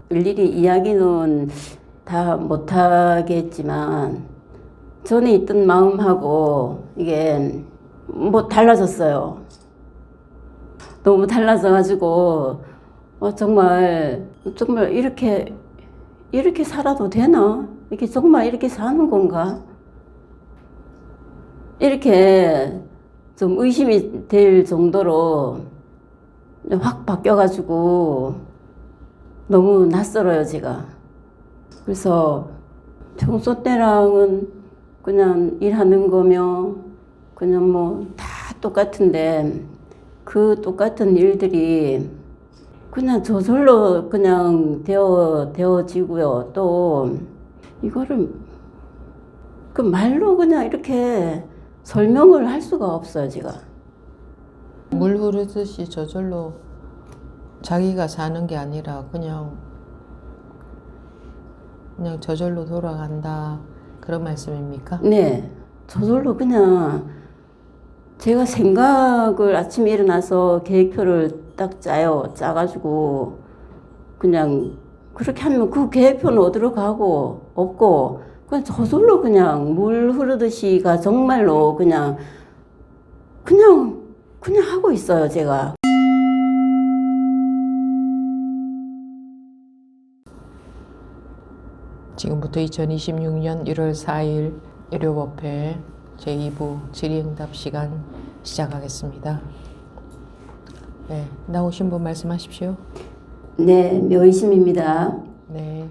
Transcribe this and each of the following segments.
일일이 이야기는 다 못하겠지만 전에 있던 마음하고 이게 뭐 달라졌어요. 너무 달라져가지고 정말 이렇게 살아도 되나? 이렇게 정말 이렇게 사는 건가? 이렇게 좀 의심이 될 정도로 확 바뀌어가지고 너무 낯설어요, 제가. 그래서 평소 때랑은 그냥 일하는 거며 그냥 뭐 다 똑같은데 그 똑같은 일들이 그냥 저절로 그냥 되어지고요. 또 이거를 그 말로 그냥 이렇게 설명을 할 수가 없어요, 제가. 물 흐르듯이 저절로 자기가 사는 게 아니라 그냥 저절로 돌아간다, 그런 말씀입니까? 네, 저절로 그냥 제가 생각을 아침에 일어나서 계획표를 딱 짜가지고 그냥 그렇게 하면 그 계획표는 어디로 가고 없고 그냥 저절로 그냥 물 흐르듯이가 정말로 그냥 하고 있어요, 제가. 지금부터 2026년 1월 4일 일요법회 제2부 질의응답 시간 시작하겠습니다. 네, 나오신 분 말씀하십시오. 네, 묘의심입니다. 네.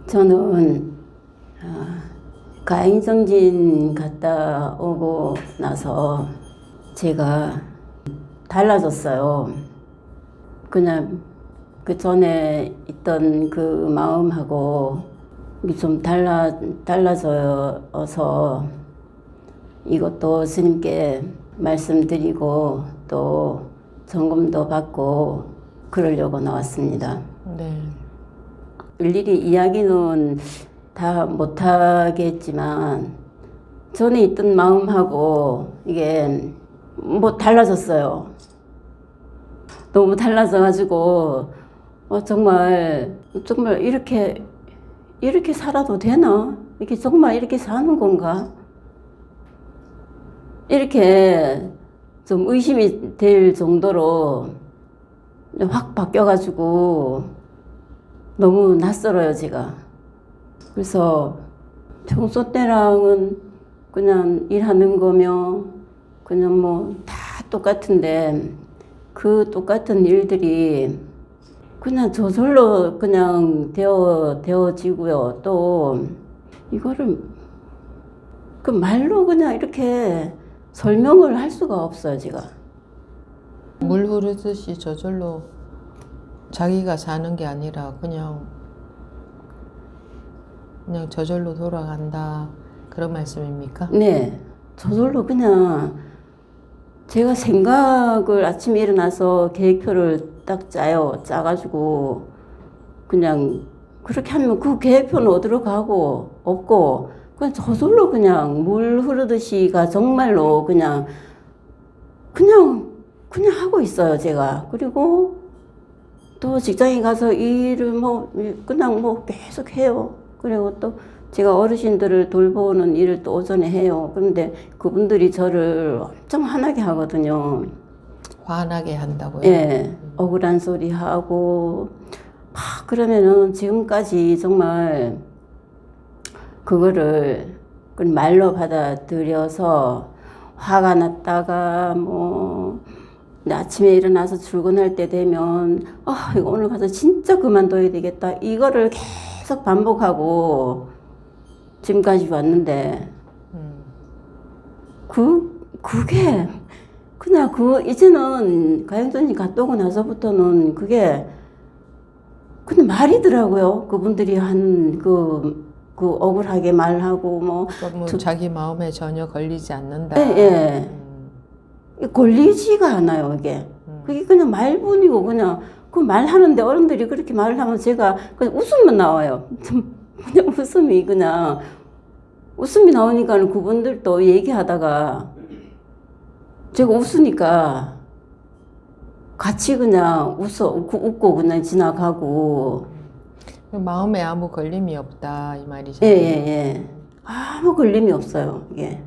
저는 가행정진 갔다 오고 나서 제가 달라졌어요. 그냥 그 전에 있던 그 마음하고 좀 달라져서 이것도 스님께 말씀드리고 또 점검도 받고 그러려고 나왔습니다. 네. 일일이 이야기는 다 못하겠지만 전에 있던 마음하고 이게 뭐 달라졌어요. 너무 달라져가지고 정말 이렇게 살아도 되나? 이렇게 정말 이렇게 사는 건가? 이렇게 좀 의심이 될 정도로 확 바뀌어가지고 너무 낯설어요, 제가. 그래서 평소 때랑은 그냥 일하는 거며 그냥 뭐 다 똑같은데 그 똑같은 일들이 그냥 저절로 그냥 되어지고요. 또 이거를 그 말로 그냥 이렇게 설명을 할 수가 없어요, 제가. 물 흐르듯이 저절로 자기가 사는 게 아니라 그냥 저절로 돌아간다, 그런 말씀입니까? 네, 저절로 그냥 제가 생각을 아침에 일어나서 계획표를 딱 짜가지고 그냥 그렇게 하면 그 계획표는 어디로 가고 없고 그냥 저절로 그냥 물 흐르듯이가 정말로 그냥 하고 있어요, 제가. 그리고 또 직장에 가서 일을 그냥 계속 해요. 그리고 또 제가 어르신들을 돌보는 일을 또 오전에 해요. 그런데 그분들이 저를 엄청 화나게 하거든요. 화나게 한다고요? 예, 억울한 소리 하고 그러면은 지금까지 정말 그거를 말로 받아들여서 화가 났다가 아침에 일어나서 출근할 때 되면 이거 오늘 가서 진짜 그만둬야 되겠다, 이거를 계속 반복하고 지금까지 왔는데 그게 그냥 이제는 가행정진 갔다 오고 나서부터는 그게 그냥 말이더라고요. 그분들이 한 그 억울하게 말하고 자기 마음에 전혀 걸리지 않는다. 예. 걸리지가 않아요, 이게. 그게 그냥 말뿐이고 그냥 그 말하는데 어른들이 그렇게 말을 하면 제가 그냥 웃음만 나와요. 그냥 웃음이 나오니까 그분들도 얘기하다가 제가 웃으니까 같이 그냥 웃고 그냥 지나가고 마음에 아무 걸림이 없다 이 예, 말이잖아요. 예, 예. 아무 걸림이 없어요. 이게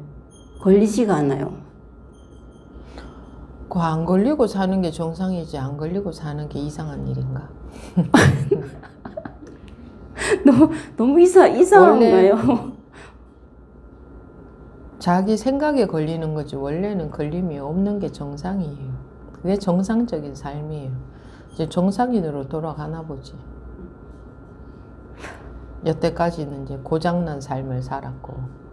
걸리지가 않아요. 그 안 걸리고 사는 게 정상이지 안 걸리고 사는 게 이상한 일인가? 너무 이상한가요? 자기 생각에 걸리는 거지 원래는 걸림이 없는 게 정상이에요. 그게 정상적인 삶이에요. 이제 정상인으로 돌아가나 보지. 여태까지는 이제 고장난 삶을 살았고.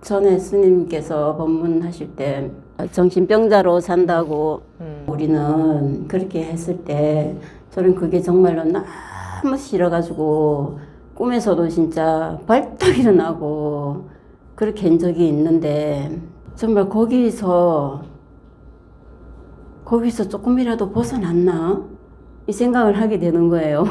전에 스님께서 법문하실 때 정신병자로 산다고 우리는 그렇게 했을 때 저는 그게 정말로 너무 싫어가지고 꿈에서도 진짜 벌떡 일어나고 그렇게 한 적이 있는데 정말 거기서 조금이라도 벗어났나? 이 생각을 하게 되는 거예요.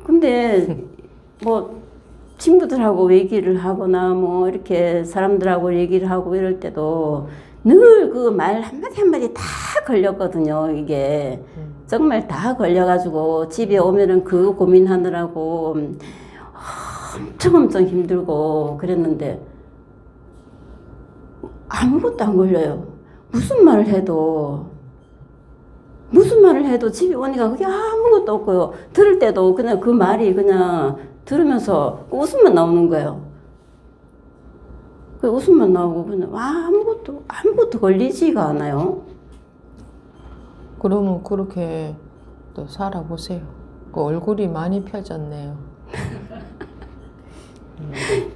근데 뭐 친구들하고 얘기를 하거나 뭐 이렇게 사람들하고 얘기를 하고 이럴 때도 늘 그 말 한마디 한마디 다 걸렸거든요. 이게 정말 다 걸려가지고 집에 오면은 그 고민하느라고 엄청 힘들고 그랬는데 아무것도 안 걸려요. 무슨 말을 해도 집에 오니까 그게 아무것도 없고요. 들을 때도 그냥 그 말이 그냥 들으면서 웃음만 나오는 거예요. 그 웃음만 나오고 그냥 아무것도 걸리지가 않아요. 그러면 그렇게 또 살아보세요. 그 얼굴이 많이 펴졌네요.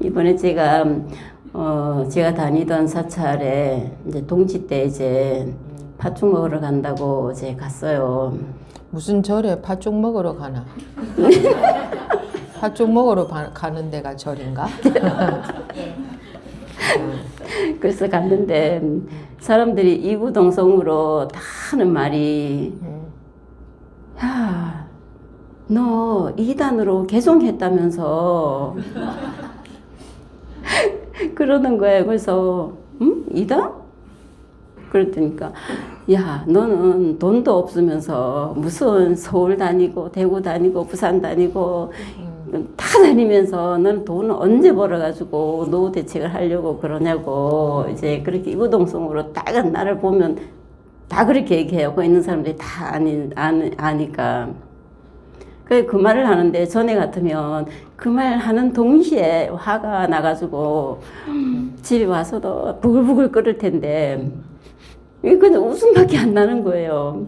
이번에 제가 다니던 사찰에 이제 동치 때 이제 팥죽 먹으러 간다고 이제 갔어요. 무슨 절에 팥죽 먹으러 가나? 팥죽 먹으러 가는 데가 절인가? 그래서 갔는데 사람들이 이구동성으로 다 하는 말이 야, 너 이단으로 개종했다면서 그러는 거예요. 그래서 이단? 그랬더니까 야, 너는 돈도 없으면서 무슨 서울 다니고 대구 다니고 부산 다니고 다 다니면서 너는 돈을 언제 벌어가지고 노후 대책을 하려고 그러냐고 이제 그렇게 이구동성으로 딱 나를 보면 다 그렇게 얘기해요. 거기 있는 사람들이 다 아니까. 그 말을 하는데 전에 같으면 그 말 하는 동시에 화가 나가지고 집에 와서도 부글부글 끓을 텐데 이게 그냥 웃음밖에 안 나는 거예요.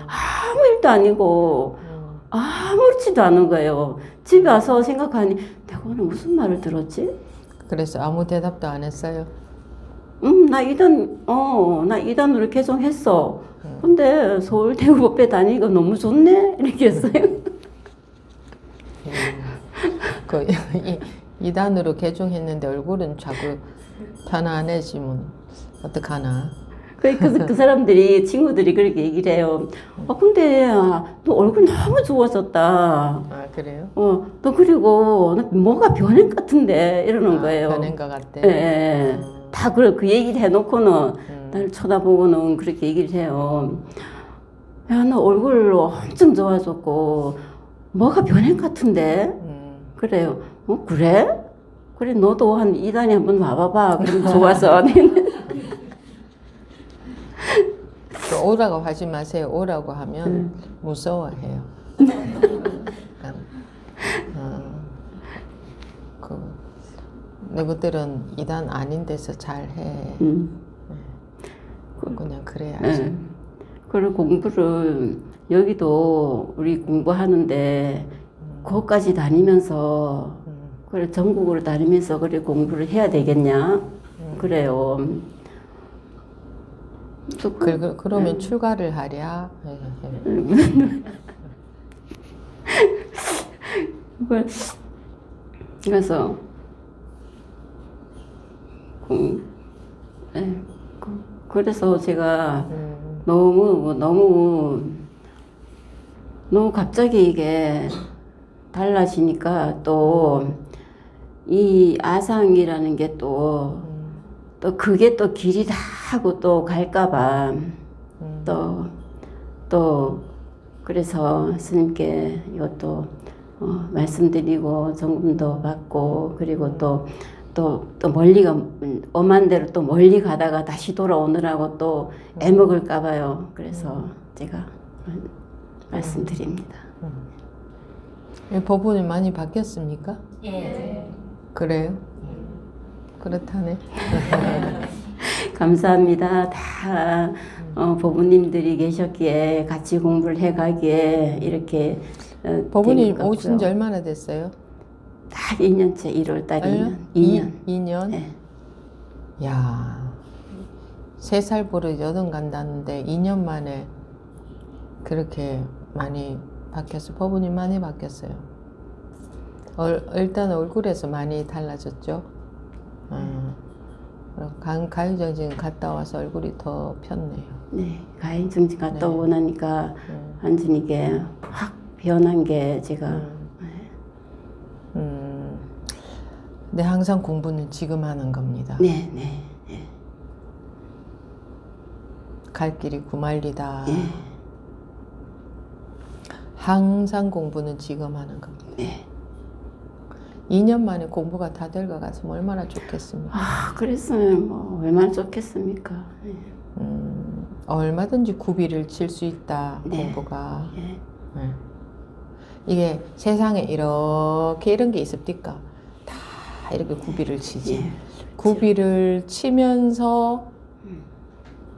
아무 일도 아니고 아무렇지도 않은 거예요. 집에 와서 생각하니 내가 오늘 무슨 말을 들었지? 그래서 아무 대답도 안 했어요. 나 이단으로 개종했어. 근데 서울 대구 법회 다니니까 너무 좋네? 이렇게 했어요. 그 이단으로 개종했는데 얼굴은 자꾸 편안해지면 어떡하나? 그 사람들이, 친구들이 그렇게 얘기를 해요. 근데, 너 얼굴 너무 좋아졌다. 아, 그래요? 너 그리고, 너 뭐가 변한 것 같은데, 이러는 거예요. 변한 것 같대. 예. 다 그 얘기를 해놓고는, 나를 쳐다보고는 그렇게 얘기를 해요. 야, 너 얼굴 엄청 좋아졌고, 뭐가 변한 것 같은데? 그래요. 그래? 그래, 너도 한 2단에 한번 와봐봐. 그럼 좋아서. 오라고 하지 마세요. 오라고 하면 무서워해요. 너희들은 이단 아닌 데서 잘해. 그냥 그래야지. 그리고 공부를 여기도 우리 공부하는데 거기까지 다니면서 그래 전국으로 다니면서 그래 공부를 해야 되겠냐? 그래요. 그러면 출가를 하랴. 그래서 그래서 제가 너무 갑자기 이게 달라지니까 또 이 아상이라는 게 또 또 그게 또 길이다 하고 또 갈까봐 또 그래서 스님께 이것도 말씀드리고 정금도 받고 그리고 또 멀리가 엄한 데로 또 멀리 가다가 다시 돌아오느라고 또 애먹을까봐요. 그래서 제가 말씀드립니다. 법원이 많이 바뀌었습니까? 예. 그래요? 그렇다네. 감사합니다. 다 법부님들이 계셨기에 같이 공부를 해가기에 이렇게 법원님 된 것 오신 지 같고요. 얼마나 됐어요? 딱 2년째 1월 달이면 2년. 2년? 네. 야, 3살 버릇 8 간다는데 2년 만에 그렇게 많이 바뀌었어요. 법원이 많이 바뀌었어요. 일단 얼굴에서 많이 달라졌죠. 가요정진 갔다 와서 얼굴이 더 폈네요. 네, 가인정진 갔다 네. 오고 나니까 완전히 이게 확 변한 게 제가 근데 항상 공부는 지금 하는 겁니다. 네. 갈 길이 구말리다. 네. 항상 공부는 지금 하는 겁니다. 네. 2년 만에 공부가 다 될 것 같으면 얼마나 좋겠습니까? 그랬으면 뭐 얼마나 좋겠습니까. 네. 얼마든지 구비를 칠 수 있다. 네. 공부가. 네. 네. 이게 세상에 이렇게 이런 게 있습니까? 다 이렇게 구비를 치지. 예. 구비를 치면서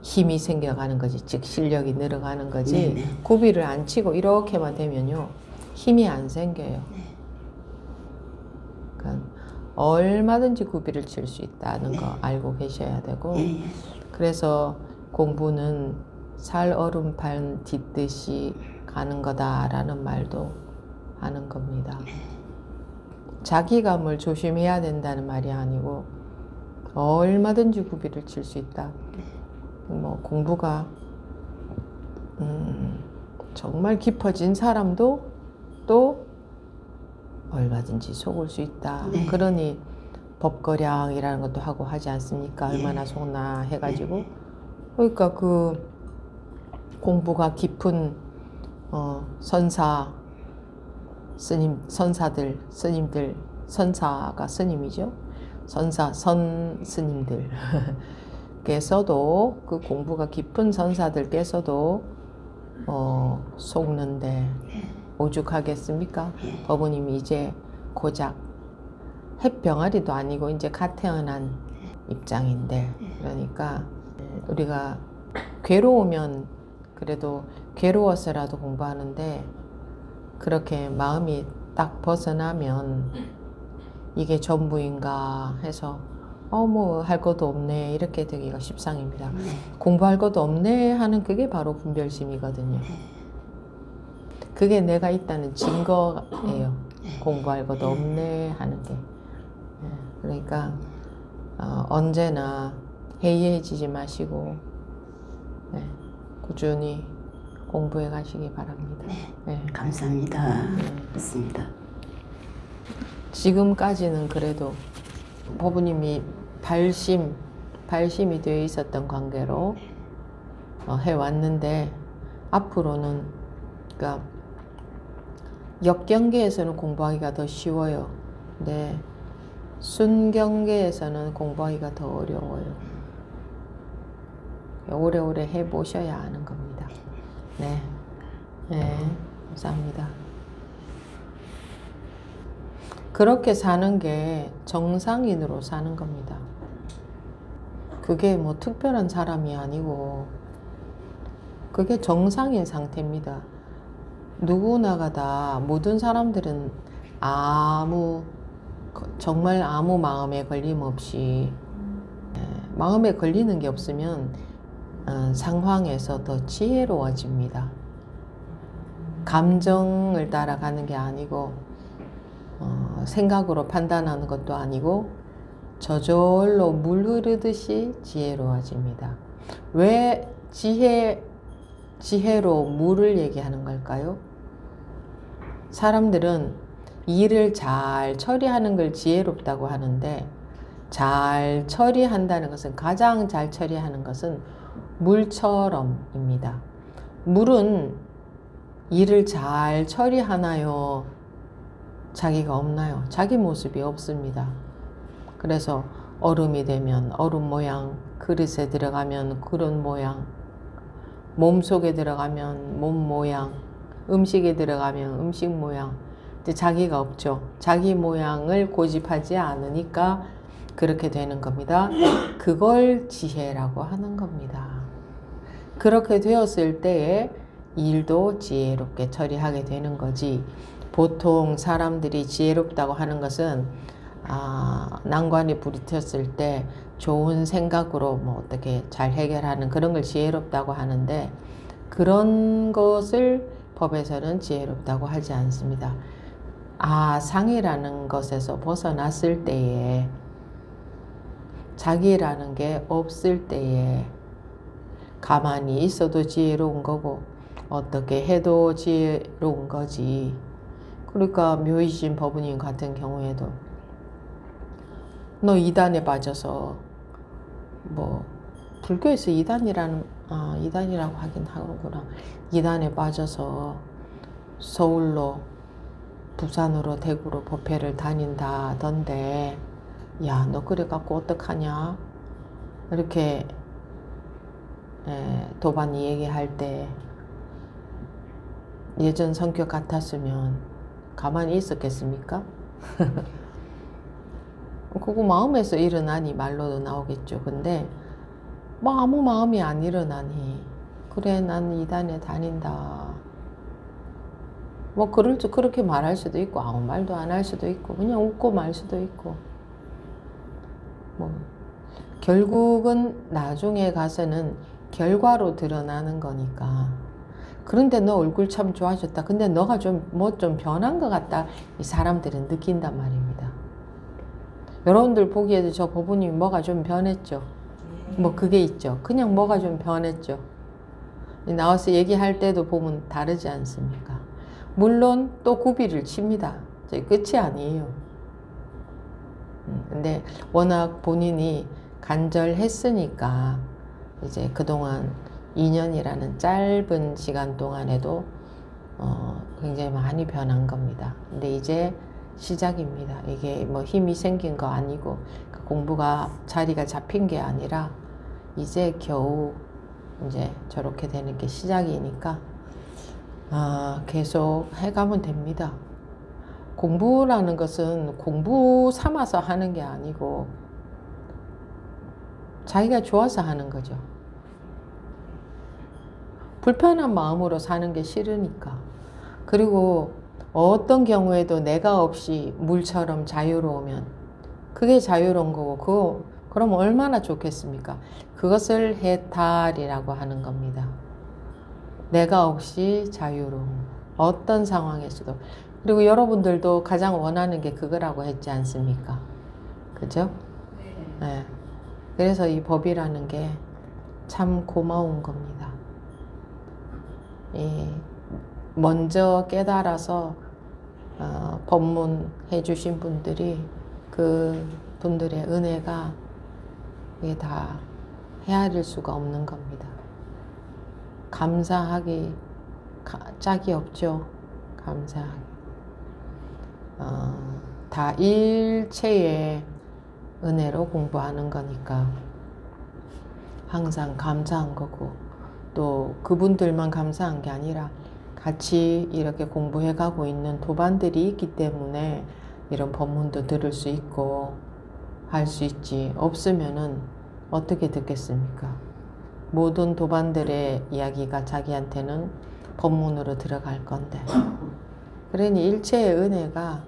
힘이 생겨가는 거지. 즉 실력이 늘어가는 거지. 네네. 구비를 안 치고 이렇게만 되면요. 힘이 안 생겨요. 그러니까 얼마든지 구비를 칠 수 있다는 거 알고 계셔야 되고 예. 그래서 공부는 살 얼음판 딛듯이 가는 거다라는 말도 하는 겁니다. 자기감을 조심해야 된다는 말이 아니고 얼마든지 구비를 칠 수 있다. 뭐 공부가 정말 깊어진 사람도 또 얼마든지 속을 수 있다. 네. 그러니 법거량이라는 것도 하고 하지 않습니까? 네. 얼마나 속나 해가지고 그러니까 그 공부가 깊은 선사 스님들 선사가 스님이죠. 선 스님들께서도 그 공부가 깊은 선사들께서도 속는데 오죽하겠습니까? 법부님이 이제 고작 햇병아리도 아니고 이제 갓 태어난 입장인데 그러니까 우리가 괴로우면 그래도 괴로워서라도 공부하는데 그렇게 마음이 딱 벗어나면 이게 전부인가 해서 뭐 할 것도 없네 이렇게 되기가 십상입니다. 공부할 것도 없네 하는 그게 바로 분별심이거든요. 그게 내가 있다는 증거예요. 공부할 것도 없네 하는 게. 그러니까 언제나 해이해지지 마시고 꾸준히 공부해 가시기 바랍니다. 네. 감사합니다. 맞습니다. 지금까지는 그래도 법부님이 발심이 되어 있었던 관계로 해왔는데 앞으로는 그러니까 역경계에서는 공부하기가 더 쉬워요. 근데 순경계에서는 공부하기가 더 어려워요. 오래오래 해보셔야 아는 겁니다. 네, 감사합니다. 그렇게 사는 게 정상인으로 사는 겁니다. 그게 뭐 특별한 사람이 아니고 그게 정상인 상태입니다. 누구나가 다 모든 사람들은 정말 아무 마음에 걸림 없이 마음에 걸리는 게 없으면 상황에서 더 지혜로워집니다. 감정을 따라가는 게 아니고 생각으로 판단하는 것도 아니고 저절로 물 흐르듯이 지혜로워집니다. 왜 지혜로 물을 얘기하는 걸까요? 사람들은 일을 잘 처리하는 걸 지혜롭다고 하는데 잘 처리한다는 것은, 가장 잘 처리하는 것은 물처럼입니다. 물은 일을 잘 처리하나요? 자기가 없나요? 자기 모습이 없습니다. 그래서 얼음이 되면 얼음 모양, 그릇에 들어가면 그릇 모양, 몸속에 들어가면 몸 모양, 음식에 들어가면 음식 모양. 이제 자기가 없죠. 자기 모양을 고집하지 않으니까 그렇게 되는 겁니다. 그걸 지혜라고 하는 겁니다. 그렇게 되었을 때에 일도 지혜롭게 처리하게 되는 거지. 보통 사람들이 지혜롭다고 하는 것은 난관이 부딪혔을 때 좋은 생각으로 뭐 어떻게 잘 해결하는 그런 걸 지혜롭다고 하는데, 그런 것을 법에서는 지혜롭다고 하지 않습니다. 상이라는 것에서 벗어났을 때에, 자기라는 게 없을 때에 가만히 있어도 지혜로운 거고 어떻게 해도 지혜로운 거지. 그러니까 묘의신 법운인 같은 경우에도 너 이단에 빠져서, 뭐 불교에서 이단이라고 하긴 하는구나. 이단에 빠져서 서울로, 부산으로, 대구로 법회를 다닌다던데, 야, 너 그래 갖고 어떡하냐? 이렇게 도반이 얘기할 때 예전 성격 같았으면 가만히 있었겠습니까? 그거 마음에서 일어나니 말로도 나오겠죠. 근데 뭐 아무 마음이 안 일어나니, 그래 난 이단에 다닌다, 뭐 그렇게 말할 수도 있고 아무 말도 안 할 수도 있고 그냥 웃고 말 수도 있고, 뭐 결국은 나중에 가서는 결과로 드러나는 거니까. 그런데 너 얼굴 참 좋아졌다, 근데 너가 좀 변한 것 같다, 이 사람들은 느낀단 말입니다. 여러분들 보기에도 저 법우님이 뭐가 좀 변했죠? 뭐 그게 있죠. 그냥 뭐가 좀 변했죠. 나와서 얘기할 때도 보면 다르지 않습니까? 물론 또 구비를 칩니다. 저희 끝이 아니에요. 근데 워낙 본인이 간절했으니까 이제 그동안 2년이라는 짧은 시간 동안에도 굉장히 많이 변한 겁니다. 근데 이제 시작입니다. 이게 뭐 힘이 생긴 거 아니고 그 공부가 자리가 잡힌 게 아니라 이제 겨우 이제 저렇게 되는 게 시작이니까 계속 해가면 됩니다. 공부라는 것은 공부 삼아서 하는 게 아니고 자기가 좋아서 하는 거죠. 불편한 마음으로 사는 게 싫으니까. 그리고 어떤 경우에도 내가 없이 물처럼 자유로우면 그게 자유로운 거고, 그럼 얼마나 좋겠습니까? 그것을 해탈이라고 하는 겁니다. 내가 없이 자유로움, 어떤 상황에서도. 그리고 여러분들도 가장 원하는 게 그거라고 했지 않습니까? 그죠? 네. 그래서 이 법이라는 게 참 고마운 겁니다. 먼저 깨달아서 법문해 주신 분들이, 그 분들의 은혜가 이게 다 헤아릴 수가 없는 겁니다. 감사하기 짝이 없죠. 감사하기. 다 일체의 은혜로 공부하는 거니까 항상 감사한 거고, 또 그분들만 감사한 게 아니라 같이 이렇게 공부해 가고 있는 도반들이 있기 때문에 이런 법문도 들을 수 있고 할 수 있지. 없으면은 어떻게 듣겠습니까? 모든 도반들의 이야기가 자기한테는 법문으로 들어갈 건데. 그러니 일체의 은혜가,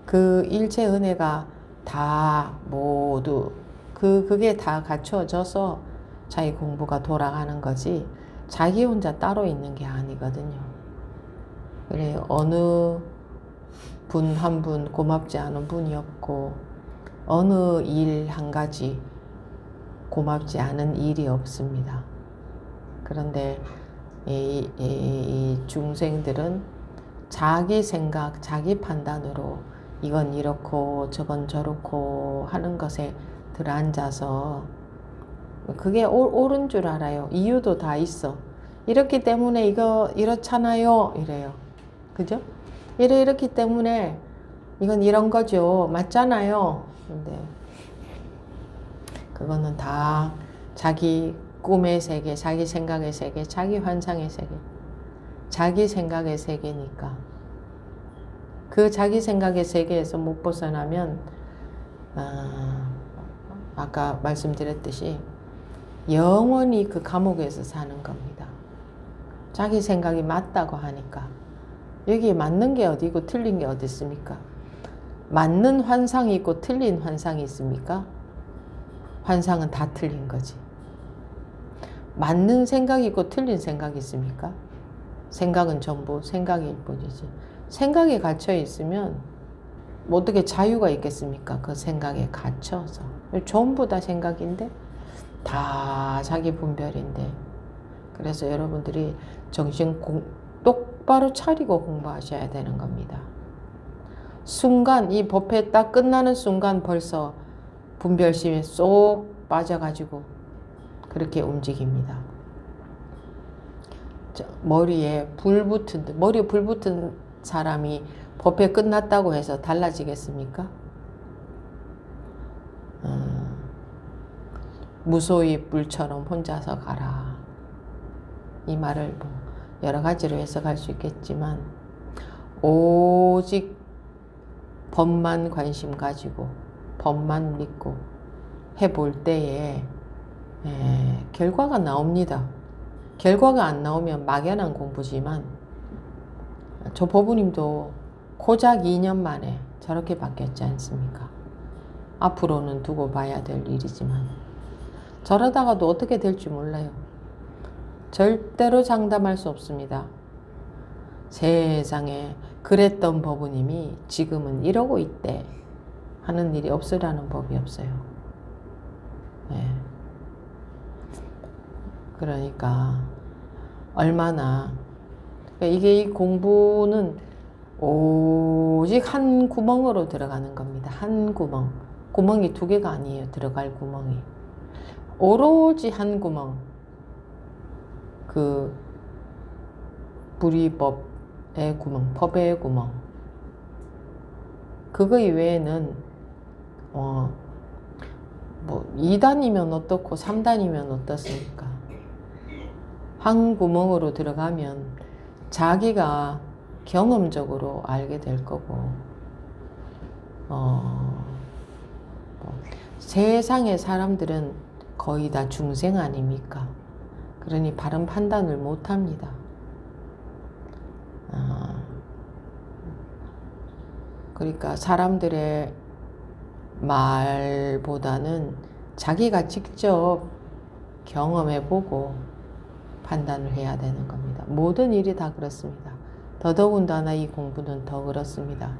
그 일체의 은혜가 다 모두 그게 다 갖춰져서 자기 공부가 돌아가는 거지, 자기 혼자 따로 있는 게 아니거든요. 그래, 어느 분 한 분 고맙지 않은 분이 없고, 어느 일 한 가지 고맙지 않은 일이 없습니다. 그런데 이 중생들은 자기 생각, 자기 판단으로 이건 이렇고 저건 저렇고 하는 것에 들어앉아서 그게 옳은 줄 알아요. 이유도 다 있어. 이렇기 때문에 이거 이렇잖아요. 이래요. 그죠? 이렇기 때문에 이건 이런 거죠. 맞잖아요. 근데 그거는 다 자기 꿈의 세계, 자기 생각의 세계, 자기 환상의 세계, 자기 생각의 세계니까 그 자기 생각의 세계에서 못 벗어나면 아까 말씀드렸듯이 영원히 그 감옥에서 사는 겁니다. 자기 생각이 맞다고 하니까 여기에 맞는 게 어디고 틀린 게 어디 있습니까? 맞는 환상이 있고 틀린 환상이 있습니까? 환상은 다 틀린 거지. 맞는 생각이 있고 틀린 생각이 있습니까? 생각은 전부 생각일 뿐이지. 생각에 갇혀 있으면 뭐 어떻게 자유가 있겠습니까? 그 생각에 갇혀서. 전부 다 생각인데 다 자기 분별인데. 그래서 여러분들이 정신 똑바로 차리고 공부하셔야 되는 겁니다. 순간 이 법회 딱 끝나는 순간 벌써 분별심에 쏙 빠져가지고 그렇게 움직입니다. 머리에 불 붙은 사람이 법회 끝났다고 해서 달라지겠습니까? 무소히 불처럼 혼자서 가라. 이 말을 뭐 여러 가지로 해석할 수 있겠지만 오직 법만 관심 가지고 법만 믿고 해볼 때에 결과가 나옵니다. 결과가 안 나오면 막연한 공부지만 저 법우님도 고작 2년 만에 저렇게 바뀌었지 않습니까? 앞으로는 두고 봐야 될 일이지만 저러다가도 어떻게 될지 몰라요. 절대로 장담할 수 없습니다. 세상에 그랬던 법우님이 지금은 이러고 있대 하는 일이 없으라는 법이 없어요. 네. 그러니까 얼마나 이게 이 공부는 오직 한 구멍으로 들어가는 겁니다. 한 구멍. 구멍이 두 개가 아니에요. 들어갈 구멍이. 오로지 한 구멍. 그 불이법의 구멍, 법의 구멍. 그거 이외에는 뭐 2단이면 어떻고 3단이면 어떻습니까? 한 구멍으로 들어가면 자기가 경험적으로 알게 될 거고 세상의 사람들은 거의 다 중생 아닙니까? 그러니 바른 판단을 못합니다. 그러니까 사람들의 말보다는 자기가 직접 경험해보고 판단을 해야 되는 겁니다. 모든 일이 다 그렇습니다. 더더군다나 이 공부는 더 그렇습니다.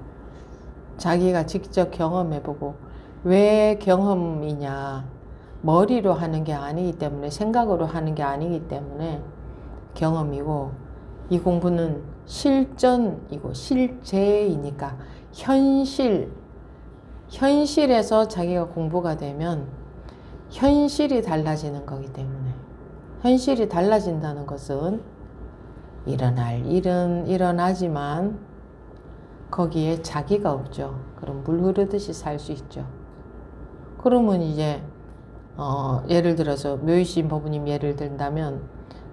자기가 직접 경험해보고 왜 경험이냐? 머리로 하는 게 아니기 때문에 생각으로 하는 게 아니기 때문에 경험이고 이 공부는 실전이고 실제이니까 현실에서 자기가 공부가 되면 현실이 달라지는 거기 때문에 현실이 달라진다는 것은 일어날 일은 일어나지만 거기에 자기가 없죠. 그럼 물 흐르듯이 살 수 있죠. 그러면 이제 예를 들어서 묘의신 법우님 예를 든다면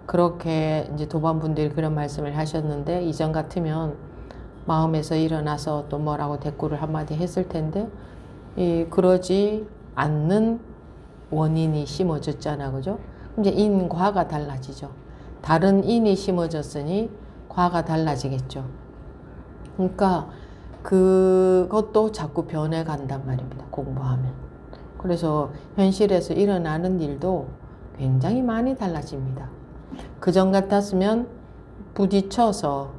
그렇게 이제 도반분들이 그런 말씀을 하셨는데 이전 같으면 마음에서 일어나서 또 뭐라고 대꾸를 한마디 했을 텐데 그러지 않는 원인이 심어졌잖아, 그죠? 이제 인과가 달라지죠. 다른 인이 심어졌으니 과가 달라지겠죠. 그러니까 그것도 자꾸 변해간단 말입니다. 공부하면. 그래서 현실에서 일어나는 일도 굉장히 많이 달라집니다. 그전 같았으면 부딪혀서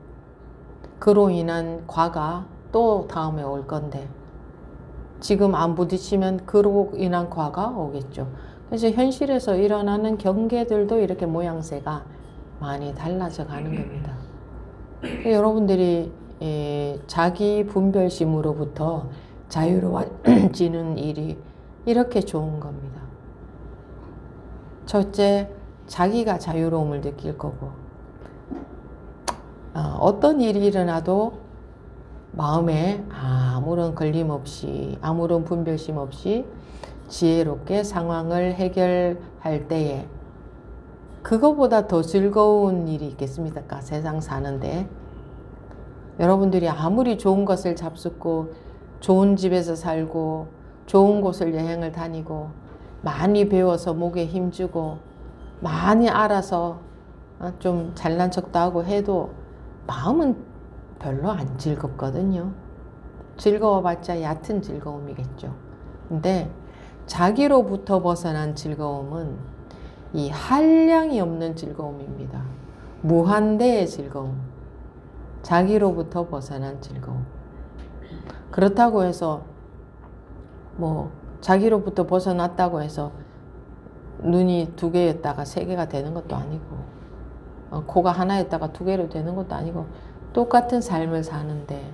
그로 인한 과가 또 다음에 올 건데 지금 안 부딪히면 그로 인한 과가 오겠죠. 그래서 현실에서 일어나는 경계들도 이렇게 모양새가 많이 달라져 가는 겁니다. 여러분들이 자기 분별심으로부터 자유로워지는 일이 이렇게 좋은 겁니다. 첫째, 자기가 자유로움을 느낄 거고, 어떤 일이 일어나도 마음에 아무런 걸림 없이, 아무런 분별심 없이 지혜롭게 상황을 해결할 때에 그거보다 더 즐거운 일이 있겠습니까? 세상 사는데. 여러분들이 아무리 좋은 것을 잡숫고 좋은 집에서 살고 좋은 곳을 여행을 다니고 많이 배워서 목에 힘주고 많이 알아서 좀 잘난 척도 하고 해도 마음은 별로 안 즐겁거든요. 즐거워봤자 얕은 즐거움이겠죠. 근데 자기로부터 벗어난 즐거움은 이 한량이 없는 즐거움입니다. 무한대의 즐거움. 자기로부터 벗어난 즐거움. 그렇다고 해서 뭐 자기로부터 벗어났다고 해서 눈이 2개였다가 3개가 되는 것도 아니고 코가 하나였다가 2개로 되는 것도 아니고 똑같은 삶을 사는데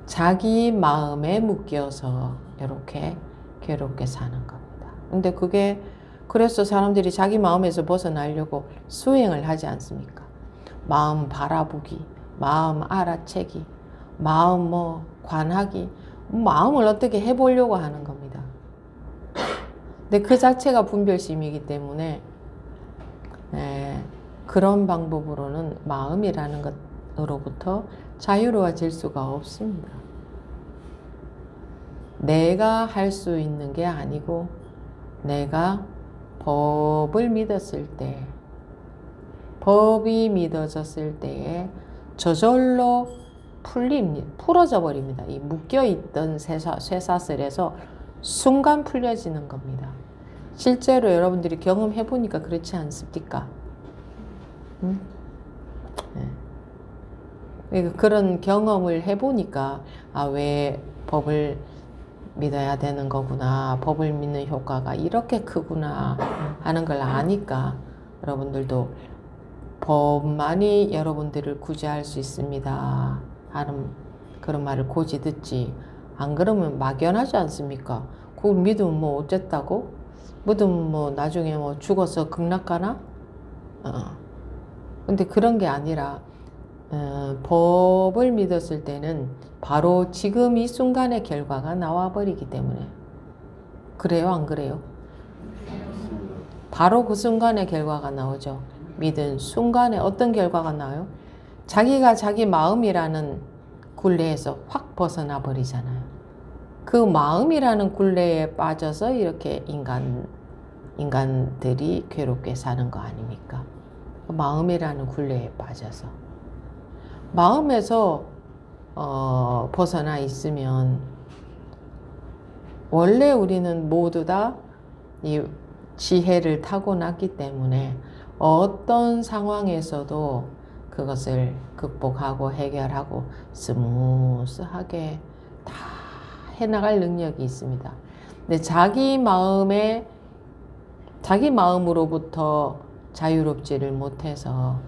자기 마음에 묶여서 이렇게 괴롭게 사는 겁니다. 근데 그게 그래서 사람들이 자기 마음에서 벗어나려고 수행을 하지 않습니까? 마음 바라보기, 마음 알아채기, 마음 관하기, 마음을 어떻게 해보려고 하는 겁니다. 근데 그 자체가 분별심이기 때문에 그런 방법으로는 마음이라는 것으로부터 자유로워질 수가 없습니다. 내가 할 수 있는 게 아니고 내가 법을 믿었을 때, 법이 믿어졌을 때에 저절로 풀어져 버립니다. 이 묶여있던 쇠사슬에서 순간 풀려지는 겁니다. 실제로 여러분들이 경험해 보니까 그렇지 않습니까? 네. 그런 경험을 해보니까 왜 법을 믿어야 되는 거구나, 법을 믿는 효과가 이렇게 크구나 하는 걸 아니까 여러분들도 법만이 여러분들을 구제할 수 있습니다 하는 그런 말을 고지 듣지, 안 그러면 막연하지 않습니까? 그걸 믿으면 뭐 어쨌다고? 믿으면 뭐 나중에 뭐 죽어서 극락가나? 근데 그런 게 아니라 법을 믿었을 때는 바로 지금 이 순간의 결과가 나와버리기 때문에. 그래요? 안 그래요? 바로 그 순간의 결과가 나오죠. 믿은 순간에 어떤 결과가 나와요? 자기가 자기 마음이라는 굴레에서 확 벗어나 버리잖아요. 그 마음이라는 굴레에 빠져서 이렇게 인간들이 괴롭게 사는 거 아닙니까? 마음이라는 굴레에 빠져서. 마음에서 벗어나 있으면 원래 우리는 모두 다 이 지혜를 타고났기 때문에 어떤 상황에서도 그것을 극복하고 해결하고 스무스하게 다 해나갈 능력이 있습니다. 근데 자기 마음으로부터 자유롭지를 못해서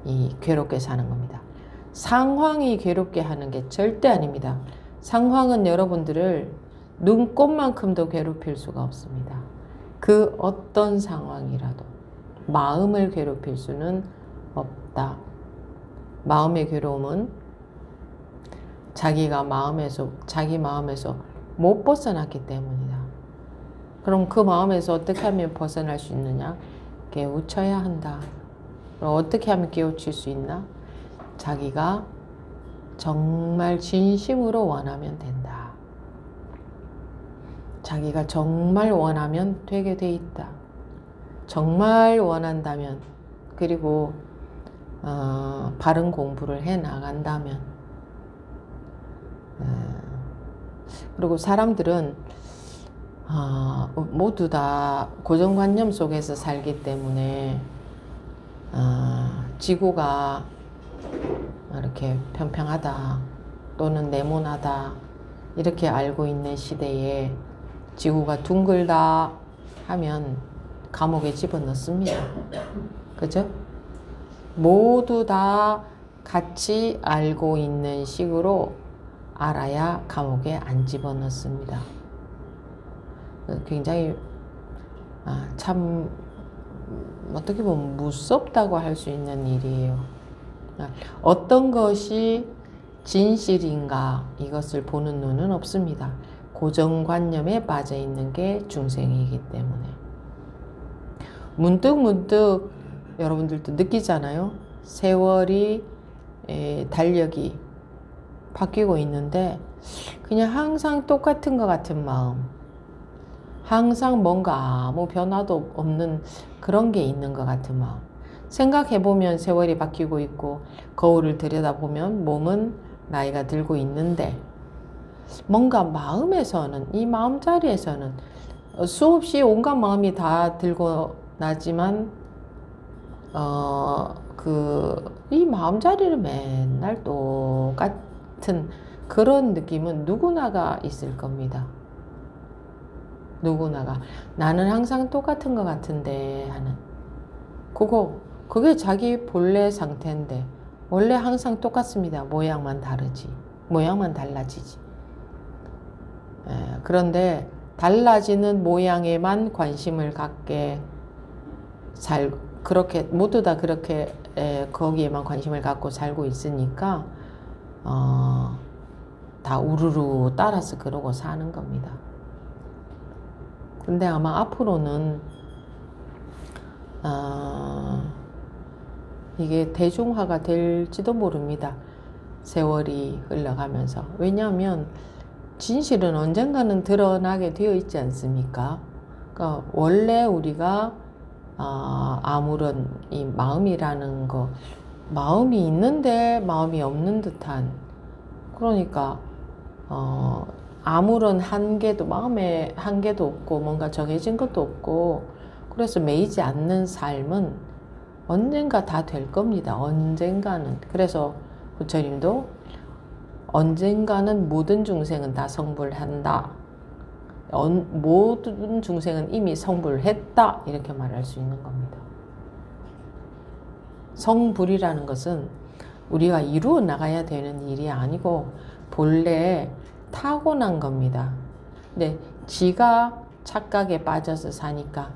이 괴롭게 사는 겁니다. 상황이 괴롭게 하는 게 절대 아닙니다. 상황은 여러분들을 눈꼽만큼도 괴롭힐 수가 없습니다. 그 어떤 상황이라도 마음을 괴롭힐 수는 없다. 마음의 괴로움은 자기 마음에서 못 벗어났기 때문이다. 그럼 그 마음에서 어떻게 하면 벗어날 수 있느냐? 깨우쳐야 한다. 그럼 어떻게 하면 깨우칠 수 있나? 자기가 정말 진심으로 원하면 된다. 자기가 정말 원하면 되게 돼 있다. 정말 원한다면, 그리고 바른 공부를 해 나간다면, 그리고 사람들은 모두 다 고정관념 속에서 살기 때문에 지구가 이렇게 평평하다 또는 네모나다 이렇게 알고 있는 시대에 지구가 둥글다 하면 감옥에 집어넣습니다. 그죠? 모두 다 같이 알고 있는 식으로 알아야 감옥에 안 집어넣습니다. 굉장히 참 어떻게 보면 무섭다고 할 수 있는 일이에요. 어떤 것이 진실인가 이것을 보는 눈은 없습니다. 고정관념에 빠져 있는 게 중생이기 때문에. 문득 여러분들도 느끼잖아요. 세월이 달력이 바뀌고 있는데 그냥 항상 똑같은 것 같은 마음, 항상 뭔가 아무 변화도 없는 그런 게 있는 것 같은 마음. 생각해보면 세월이 바뀌고 있고 거울을 들여다보면 몸은 나이가 들고 있는데 뭔가 마음에서는, 이 마음자리에서는 수없이 온갖 마음이 다 들고 나지만 이 마음자리를 맨날 똑같은 그런 느낌은 누구나가 있을 겁니다. 누구나가 나는 항상 똑같은 것 같은데 하는 그게 자기 본래 상태인데 원래 항상 똑같습니다. 모양만 다르지. 모양만 달라지지. 그런데 달라지는 모양에만 관심을 갖게 그렇게 모두 다 그렇게 거기에만 관심을 갖고 살고 있으니까 다 우르르 따라서 그러고 사는 겁니다. 근데 아마 앞으로는 이게 대중화가 될지도 모릅니다. 세월이 흘러가면서. 왜냐하면 진실은 언젠가는 드러나게 되어 있지 않습니까? 그러니까 원래 우리가 아무런 이 마음이라는 거, 마음이 있는데 마음이 없는 듯한, 그러니까 아무런 한계도, 마음에 한계도 없고 뭔가 정해진 것도 없고, 그래서 매이지 않는 삶은 언젠가 다 될 겁니다. 언젠가는. 그래서 부처님도 언젠가는 모든 중생은 다 성불한다. 모든 중생은 이미 성불했다. 이렇게 말할 수 있는 겁니다. 성불이라는 것은 우리가 이루어 나가야 되는 일이 아니고 본래 타고난 겁니다. 근데 지가 착각에 빠져서 사니까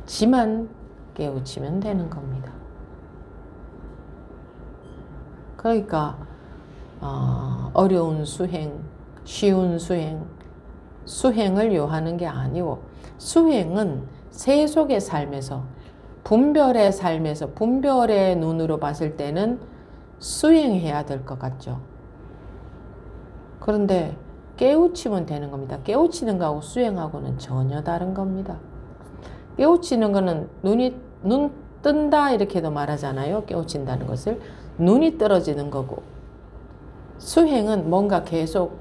지만 깨우치면 되는 겁니다. 그러니까 어려운 수행, 쉬운 수행, 수행을 요하는 게 아니고 수행은 세속의 삶에서 분별의 삶에서 분별의 눈으로 봤을 때는 수행해야 될 것 같죠. 그런데 깨우치면 되는 겁니다. 깨우치는 거하고 수행하고는 전혀 다른 겁니다. 깨우치는 거는 눈 뜬다 이렇게도 말하잖아요. 깨우친다는 것을. 눈이 떨어지는 거고, 수행은 뭔가 계속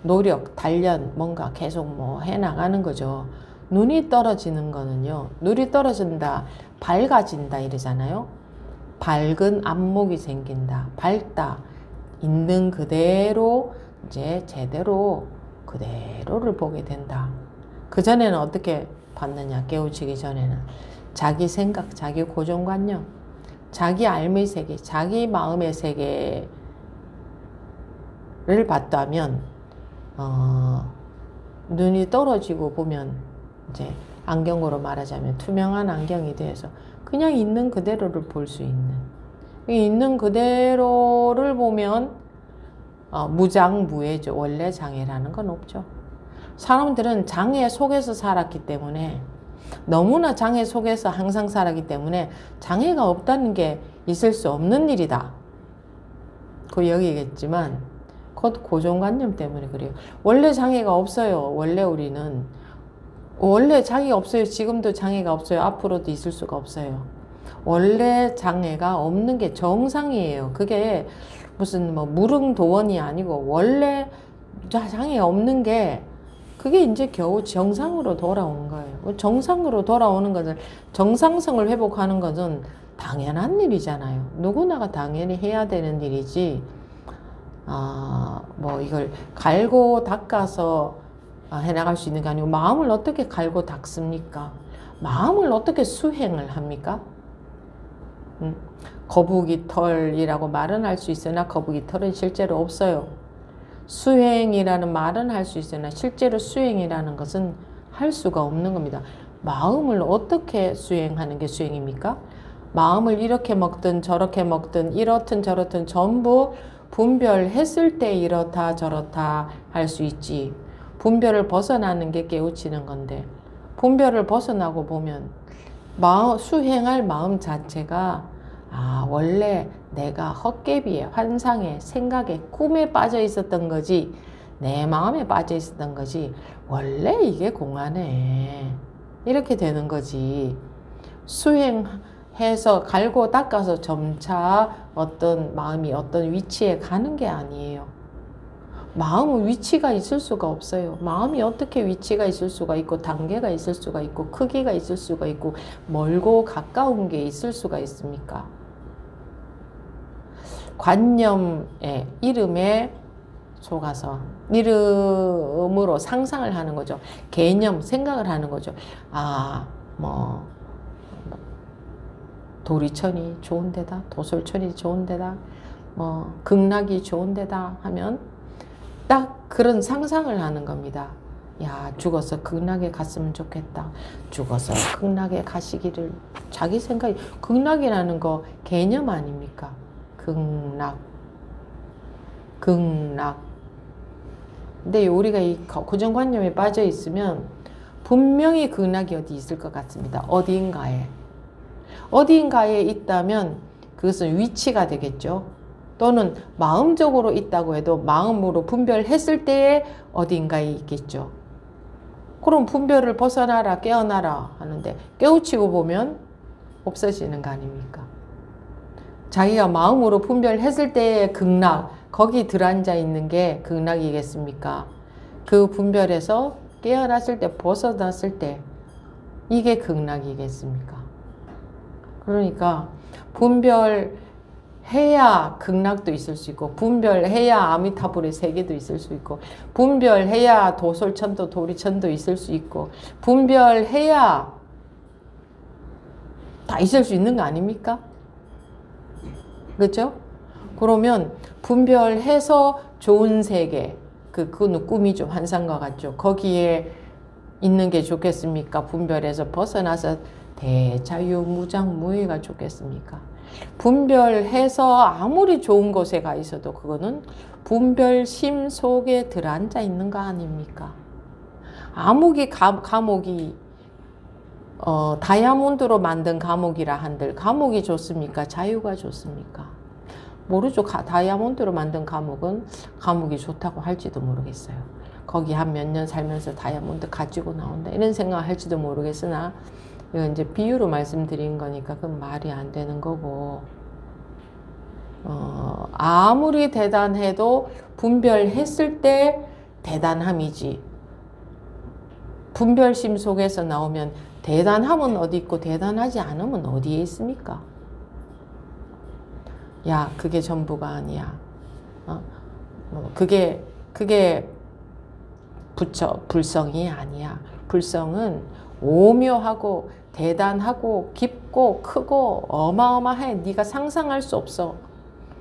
노력, 단련, 뭔가 계속 해나가는 거죠. 눈이 떨어지는 거는요, 눈이 떨어진다, 밝아진다 이러잖아요. 밝은 안목이 생긴다, 밝다, 있는 그대로 이제 제대로 그대로를 보게 된다. 그전에는 어떻게 봤느냐, 깨우치기 전에는 자기 생각, 자기 고정관념, 자기 알의 세계, 자기 마음의 세계를 봤다면 눈이 떨어지고 보면 이제 안경으로 말하자면 투명한 안경이 돼서 그냥 있는 그대로를 볼 수 있는 그대로를 보면 무장무예죠. 원래 장애라는 건 없죠. 사람들은 장애 속에서 살았기 때문에 너무나 장애 속에서 항상 살았기 때문에 장애가 없다는 게 있을 수 없는 일이다. 그 여기겠지만 그것 고정관념 때문에 그래요. 원래 장애가 없어요. 원래 장애가 없어요. 지금도 장애가 없어요. 앞으로도 있을 수가 없어요. 원래 장애가 없는 게 정상이에요. 그게 무슨 무릉도원이 아니고 원래 장애가 없는 게 그게 이제 겨우 정상으로 돌아오는 거예요. 정상으로 돌아오는 것은, 정상성을 회복하는 것은 당연한 일이잖아요. 누구나가 당연히 해야 되는 일이지, 이걸 갈고 닦아서 해나갈 수 있는 게 아니고, 마음을 어떻게 갈고 닦습니까? 마음을 어떻게 수행을 합니까? 거북이 털이라고 말은 할 수 있으나 거북이 털은 실제로 없어요. 수행이라는 말은 할 수 있으나 실제로 수행이라는 것은 할 수가 없는 겁니다. 마음을 어떻게 수행하는 게 수행입니까? 마음을 이렇게 먹든 저렇게 먹든 이렇든 저렇든 전부 분별했을 때 이렇다 저렇다 할 수 있지. 분별을 벗어나는 게 깨우치는 건데, 분별을 벗어나고 보면 수행할 마음 자체가 원래 내가 헛개비에 환상에 생각에 꿈에 빠져 있었던 거지, 내 마음에 빠져 있었던 거지, 원래 이게 공하네, 이렇게 되는 거지. 수행해서 갈고 닦아서 점차 어떤 마음이 어떤 위치에 가는 게 아니에요. 마음은 위치가 있을 수가 없어요. 마음이 어떻게 위치가 있을 수가 있고 단계가 있을 수가 있고 크기가 있을 수가 있고 멀고 가까운 게 있을 수가 있습니까? 관념의 이름에 속아서 이름으로 상상을 하는 거죠. 개념, 생각을 하는 거죠. 도리천이 좋은 데다, 도솔천이 좋은 데다, 극락이 좋은 데다 하면 딱 그런 상상을 하는 겁니다. 야, 죽어서 극락에 갔으면 좋겠다. 죽어서 극락에 가시기를. 자기 생각이, 극락이라는 거 개념 아닙니까? 극락. 근데 우리가 이 고정관념에 빠져 있으면 분명히 극락이 어디 있을 것 같습니다. 어디인가에 있다면 그것은 위치가 되겠죠. 또는 마음적으로 있다고 해도 마음으로 분별했을 때에 어딘가에 있겠죠. 그럼 분별을 벗어나라, 깨어나라 하는데 깨우치고 보면 없어지는 거 아닙니까? 자기가 마음으로 분별했을 때의 극락, 거기 들어앉아 있는 게 극락이겠습니까? 그 분별에서 깨어났을 때, 벗어났을 때 이게 극락이겠습니까? 그러니까 분별해야 극락도 있을 수 있고, 분별해야 아미타불의 세계도 있을 수 있고, 분별해야 도솔천도 도리천도 있을 수 있고, 분별해야 다 있을 수 있는 거 아닙니까? 그렇죠? 그러면 분별해서 좋은 세계, 그건 꿈이죠. 환상과 같죠. 거기에 있는 게 좋겠습니까? 분별해서 벗어나서 대자유무장무예가 좋겠습니까? 분별해서 아무리 좋은 곳에 가 있어도 그거는 분별심 속에 들어앉아 있는 거 아닙니까? 감옥이 다이아몬드로 만든 감옥이라 한들 감옥이 좋습니까? 자유가 좋습니까? 모르죠. 다이아몬드로 만든 감옥이 좋다고 할지도 모르겠어요. 거기 한 몇 년 살면서 다이아몬드 가지고 나온다 이런 생각을 할지도 모르겠으나, 이건 이제 비유로 말씀드린 거니까 그건 말이 안 되는 거고, 아무리 대단해도 분별했을 때 대단함이지, 분별심 속에서 나오면 대단함은 어디 있고 대단하지 않으면 어디에 있습니까? 야, 그게 전부가 아니야. 그게 불성이 아니야. 불성은 오묘하고 대단하고 깊고 크고 어마어마해. 네가 상상할 수 없어.